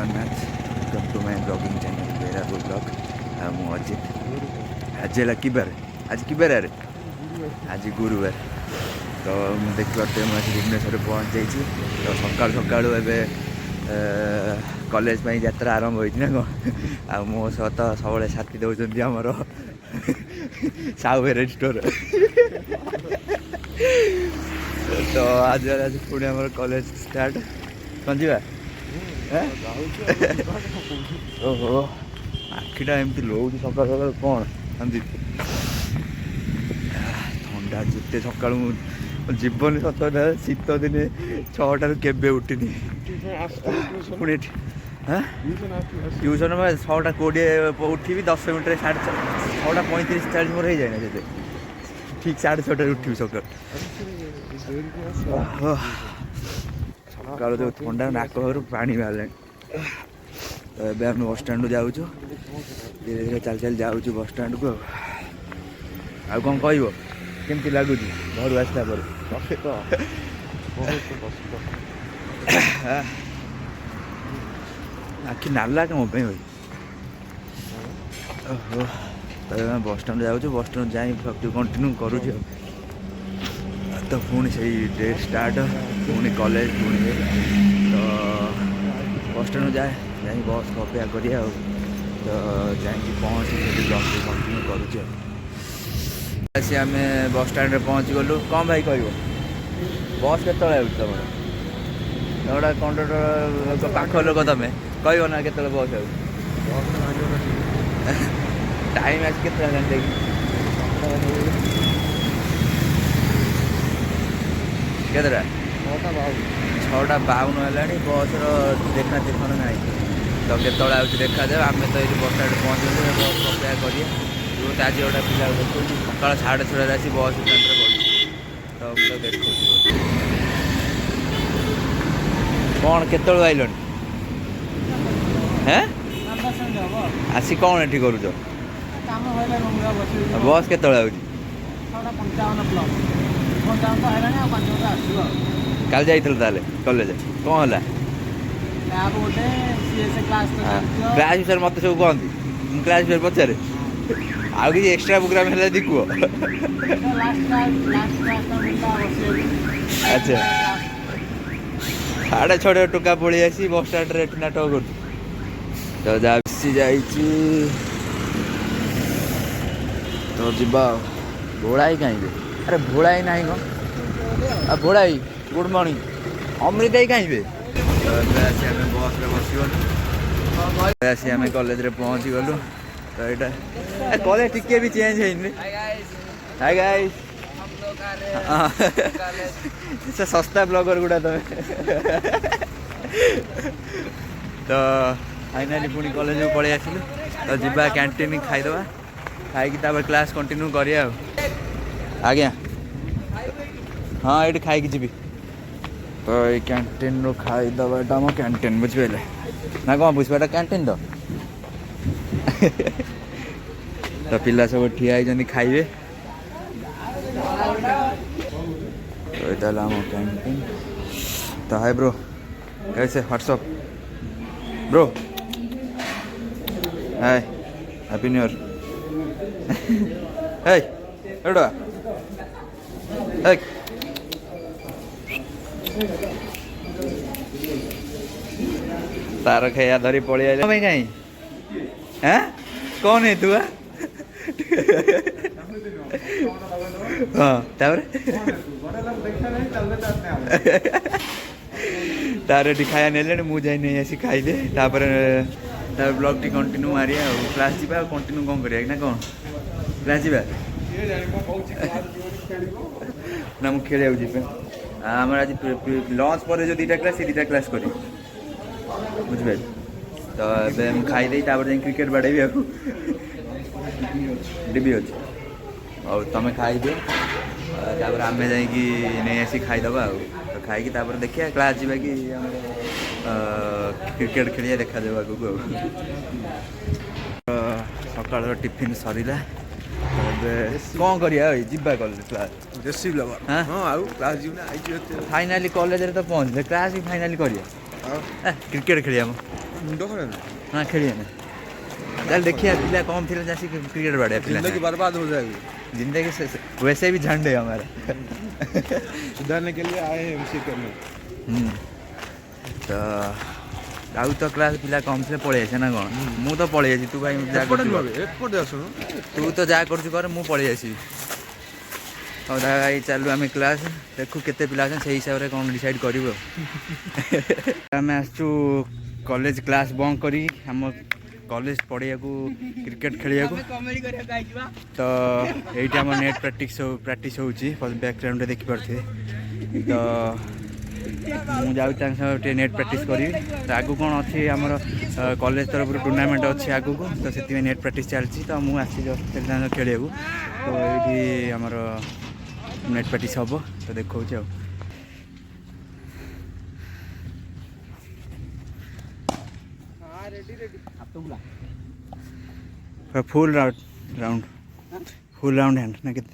Jagannath welcome to my blogging channel बेरा blog मु अजित आज है कि बार आज कि बार यार आज गुरुवार तो देखिए मुझे भुवनेश्वर पहुँच जाइए तो सका सका कॉलेज यात्रा आरंभ होती ना कौन आ मो सह तो सब साथी दौरान आमर साहू स्टोर तो आज आज पुणी आम कॉलेज स्टार्ट कौन जा ओहो आखिटा एमती लौट सका सका कौन ठंडा जिते सका जीवन सत शीत दिने 6टार केवे उठिनी पुणी ट्यूशन में 6:20 उठी 10 मिनट 6:35-40 मोर हो जाए ना ठीक 6:30 उठी सका सका जो ठंडा नाक घर पानी बाहर तो ये आम बस स्टाण्ड जाऊँ धीरे धीरे चल चल जाऊँ बस स्टाण्ड को आ कौन कह केमती लगुच घर आसला आखि नाला कम भाई ओहो तो बस स्टाण्ड जाऊँ बस स्टाण्ड जाए कंटिन्यू करूँ तो पुणी से डेट स्टार्ट पुणी कॉलेज पुणी तो बस स्टाण्ड जाए जाए बस अपेक्षा करिए तो जाए पहुँची ब्लॉग कंटिन्यू करुचे आम बस स्टाण्ड पहुँची गलु कौन भाई कह बस के तुम गोटा कंडक्टर पाख लोक तुम कह ना के बस टाइम आज के केतटा 6:52 है बस देखा देखन ना तो केतल देखा जाए आम तो ये बस स्टाण्ड पहुँचे बस अपेक्षा करिए जो आज गोटा पिला देखो सका 6:30 आसी बस स्टाण्ड तो देखो कौन केतल आइल हैं आसी कौन एठी करूच बस केतल काल जाइल ताले कॉलेज कौन है क्लास विषय मत सब कहती क्लास विषय पचारे आउ कि एक्स्ट्रा प्रोग्राम है दी कह अच्छा 6:30 टोका पलि आसी बस स्टाण्ड नाटक कर तो जासी तो जीवा भोड़ाई कहीं अरे भोड़ाई ना कौन भोड़ाई गुड मॉर्निंग अमृत कहीं आसी आम बस बस आसी आम कॉलेज पहुँची गलु तो यहाँ कॉलेज टिके भी चेंज है हाय गाइस सस्ता ब्लॉगर गुड़ा तुम तो फाइनाली पुणी कॉलेज को पलि आसिलु तो जीवा कैंटीन खाईदे खाई क्लास कंटिन्यू करिया आज्ञा हाँ ये खाई जी तो ये कैंटीन रू खाईदे एटा मो कैंटीन बुझे ना कौन बुझा कैंटीन तो पिला सब ठिया खाइबे तो ये कैंटीन तो हाय ब्रो कैसे what's up bro hi happy new year हे एडा हे तार खाया धरी पलि आइले कहीं हैं कौन है तू हाँ तार खाया ने मुझे नहीं आसी खाइले blog T continue Maria class जा कंटिन्यू कौन करिया ना कौन क्लास जा ना मुझे खेल आम आज लंच पर जो 2टा क्लास 2टा क्लास कर बुझे तो खाई क्रिकेट बाड़ेबी डिबी अच्छे और तुम खाई दियो आम जा नहीं खाईदे तो खाई देखिए क्लास जा कि क्रिकेट खेलिया देखा जाए आगू सकाल टिफिन सरला कौन करिया जीवा कॉलेज क्लास फाइनाली कॉलेज तो पहुँचले क्लास भी फाइनाली करिया क्रिकेट खेलिया मुंड खराब ना खेलिए चल देखिए पिला कम थी जैसे क्रिकेट बढ़िया पिला जिंदगी बर्बाद हो जाएगी। जिंदगी से वैसे भी झंड है हमारा सुधारने के लिए आए हैं एमसी करने। तो आउ तो क्लास पिला कम से पड़े ना कौन मु तो पड़े तू भाई तू तो जा कर मु पड़े और भाई चलू आम क्लास देखू केते पिला से हिसाब से कौन डिसाइड करूँ आम आसचु कॉलेज क्लास बंक करी हम कॉलेज पढ़िया क्रिकेट खेलिया तो ये आम नेट प्रैक्टिस होची बैकग्राउंड देखिपे तो मुझे जाऊँ नेट प्रैक्टिस करी तो आगू कौन अच्छी आमर कॉलेज तरफ टूर्नामेंट अच्छी आगू को तो से नेट प्रैक्टिस चलती तो मुझे खेलिया तो ये आमर नेट प्रैक्टिस हम तो देखा फुल राउंड हैंड ना कितने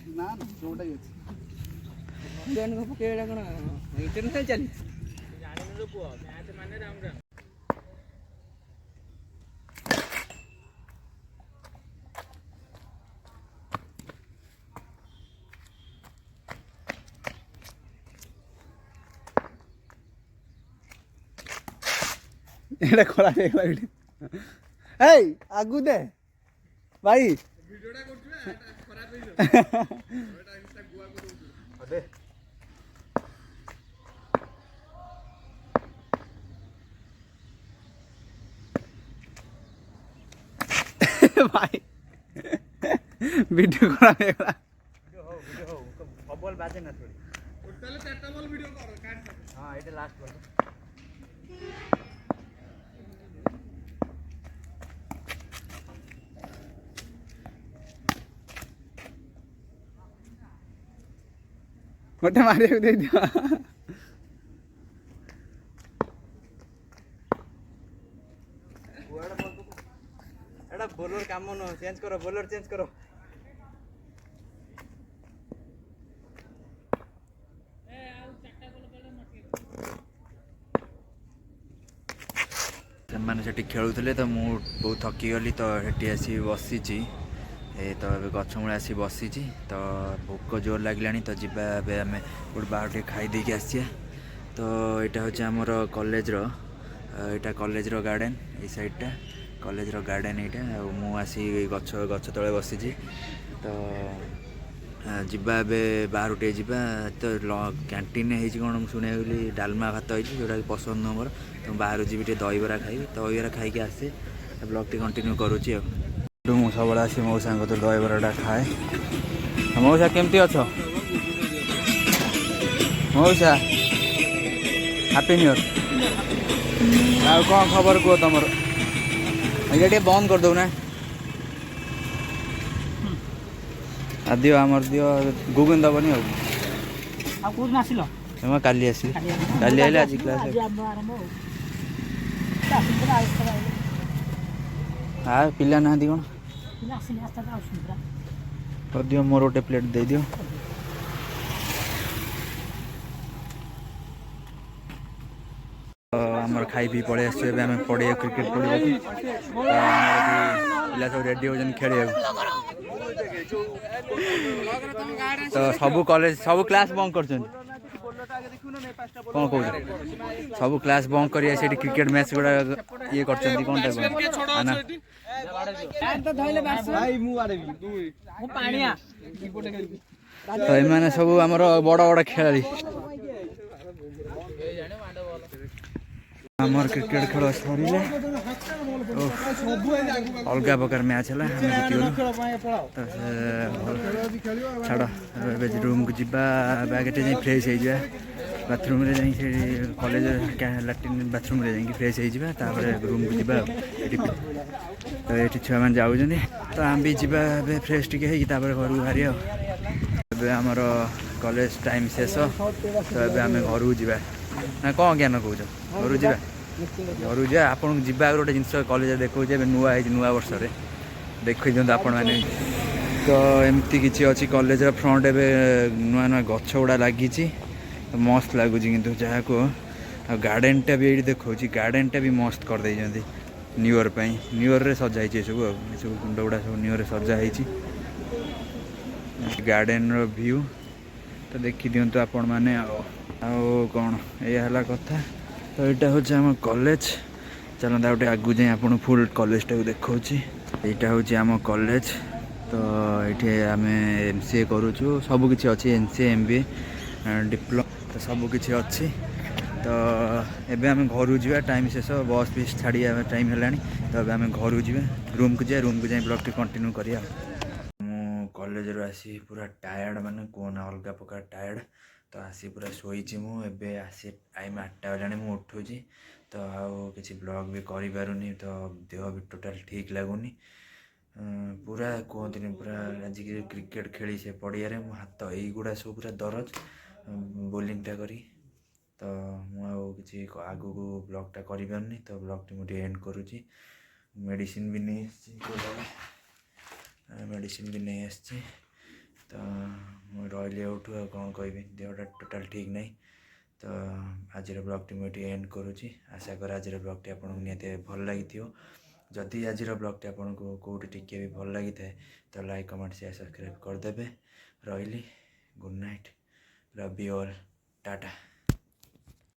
এটা খোলা দেখলা ভিডিও এই আগু দে ভাই ভিডিওটা করছু এটা খরাপ হই যাবে এটা ইনস্টা গুয়া করে দে ভাই ভিডিও করা দেখলা ভিডিও हो बॉल बाजे ना थोड़ी टोटल 4টা बॉल वीडियो करो काट हां এটা लास्ट बॉल मोटे मारे दे दिया एड़ा बॉलर काम न चेंज करो बॉलर चेंज करो से खेलुले तो मुझे बहुत थकी गली तो ये आसी बसी तो गछ मूले आसी बसी तो भोक जोर लगे तो जीवा आम गोटे बाहर टे खाई आसी तो यहाँ हूँ आमर कॉलेज यहाँ कॉलेज गार्डन ये साइडटा कॉलेज गार्डन यहाँ मुझे गछ गछ तले बसी तो जीवा बाहर टे जा तो कैंटीन कौन शुणे डालमा भात होती जोटा पसंद नुह मोर तो बाहर जी दहीबरा खाई दहीबरा खाई आसे ब्लॉग टी कंटिन्यू करुँची मुझे सब आसी मौसा तो दहीबराटा खाए मौसा केमती अछ मौसा हैप्पी न्यू ईयर आ कौन खबर कह तुम ये बंद कर दो ना दियो आमर दियो गुगन दबनी काली आस काली आइले आज क्लास हाँ पिला ना कौन कर दियो मोर गोटे प्लेट दे दियो आमर खाई पी पड़े आस पड़े क्रिकेट पड़े पिला सब रेडी हो खेल तो सब कॉलेज सब क्लास बंक कर कौन कह सब क्लास बंक कर क्रिकेट मैच गुड़ा ये कर तो ये सब आमर बड़ बड़ खिलाड़ी आमर क्रिकेट खेल सर अलग प्रकार मैच है तो छाड़ रूम को जा बैगटे जा फ्रेश हो bathroom college latrine bathroom fresh हो रूम को जा तो ये छुआ मैंने जाऊँ तो आम भी जा फ्रेश टी घर को बाहरी आमर कॉलेज टाइम शेष तो ये आम घर को जा ना कौन ज्ञान कौच घर जा घर जा आप गोटे जिन कॉलेज देखो नुआ नुआ वर्ष देख दिखाँ आपण मैंने तो एमती किसी अच्छी कॉलेज फ्रंट ए नुआ नुआ गछ गुड़ा लगी मस्त लगुच कि जहाँ को ଆଉ ଗାର୍ଡ଼େନଟା ବି ଏଇଠି ଦେଖାଉଛି, ଗାର୍ଡ଼େନଟା ବି ମସ୍ତ କରିଦେଇଛନ୍ତି ନ୍ୟୁ ଇୟର୍ ପାଇଁ। ନ୍ୟୁ ଇୟର୍ରେ ସଜା ହେଇଛି ଏସବୁ, ଆଉ ଏସବୁ କୁଣ୍ଡ ଗୁଡ଼ା ସବୁ ନ୍ୟୁ ଇୟର୍ରେ ସଜା ହେଇଛି। ଗାର୍ଡ଼େନର ଭ୍ୟୁ ତ ଦେଖିଦିଅନ୍ତୁ ଆପଣମାନେ। ଆଉ କ'ଣ ଏଇଆ ହେଲା କଥା। ତ ଏଇଟା ହେଉଛି ଆମ କଲେଜ। ଚାଲନ୍ତୁ ଆଉ ଟିକେ ଆଗକୁ ଯାଇ ଆପଣ ଫୁଲ୍ କଲେଜଟାକୁ ଦେଖାଉଛି। ଏଇଟା ହେଉଛି ଆମ କଲେଜ। ତ ଏଇଠି ଆମେ MCA କରୁଛୁ, ସବୁକିଛି ଅଛି, MCA MBA ଡିପ୍ଲୋମା ତ ସବୁକିଛି ଅଛି। ତ ଏବେ ଆମେ ଘରକୁ ଯିବା, ଟାଇମ୍ ଶେଷ, ବସ୍ ଫିସ୍ ଛାଡ଼ିବା ଟାଇମ୍ ହେଲାଣି। ତ ଏବେ ଆମେ ଘରକୁ ଯିବା, ରୁମ୍କୁ ଯାଇ ବ୍ଲଗ୍ଟି କଣ୍ଟିନ୍ୟୁ କରିବା। ମୁଁ କଲେଜରୁ ଆସି ପୁରା ଟାୟାର୍ଡ଼, ମାନେ କୁହନା ଅଲଗା ପ୍ରକାର ଟାୟାର୍ଡ଼। ତ ଆସି ପୁରା ଶୋଇଛି ମୁଁ। ଏବେ ଆସି ଟାଇମ୍ 8ଟା ହେଲାଣି, ମୁଁ ଉଠୁଛି। ତ ଆଉ କିଛି ବ୍ଲଗ୍ ବି କରିପାରୁନି, ତ ଦେହ ବି ଟୋଟାଲ୍ ଠିକ୍ ଲାଗୁନି। ପୁରା କୁହନ୍ତୁନି, ପୁରା ଆଜିକି କ୍ରିକେଟ୍ ଖେଳି ସେ ପଡ଼ିଆରେ ମୋ ହାତ ଏଇଗୁଡ଼ା ସବୁ ପୁରା ଦରଜ ବୋଲିଂଟା କରି। ତ ମୁଁ ଆଉ କିଛି ଆଗକୁ ବ୍ଲଗ୍ଟା କରିପାରୁନି। ତ ବ୍ଲଗ୍ଟି ମୁଁ ଟିକେ ଏଣ୍ଡ କରୁଛି। ମେଡ଼ିସିନ୍ ବି ନେଇ ଆସିଛି, ତ ମୁଁ ରହିଲି ଏଉଠୁ ଆଉ କ'ଣ କହିବି, ଦେହଟା ଟୋଟାଲ୍ ଠିକ୍ ନାହିଁ। ତ ଆଜିର ବ୍ଲଗ୍ଟି ମୁଁ ଏଠି ଏଣ୍ଡ କରୁଛି। ଆଶା କରେ ଆଜିର ବ୍ଲଗ୍ଟି ଆପଣଙ୍କୁ ନିହାତି ଭଲ ଲାଗିଥିବ। ଯଦି ଆଜିର ବ୍ଲଗ୍ଟି ଆପଣଙ୍କୁ କେଉଁଠି ଟିକେ ବି ଭଲ ଲାଗିଥାଏ ତ ଲାଇକ୍, କମେଣ୍ଟ, ସେୟାର, ସବସ୍କ୍ରାଇବ୍ କରିଦେବେ। ରହିଲି, good night, love you all, Tata.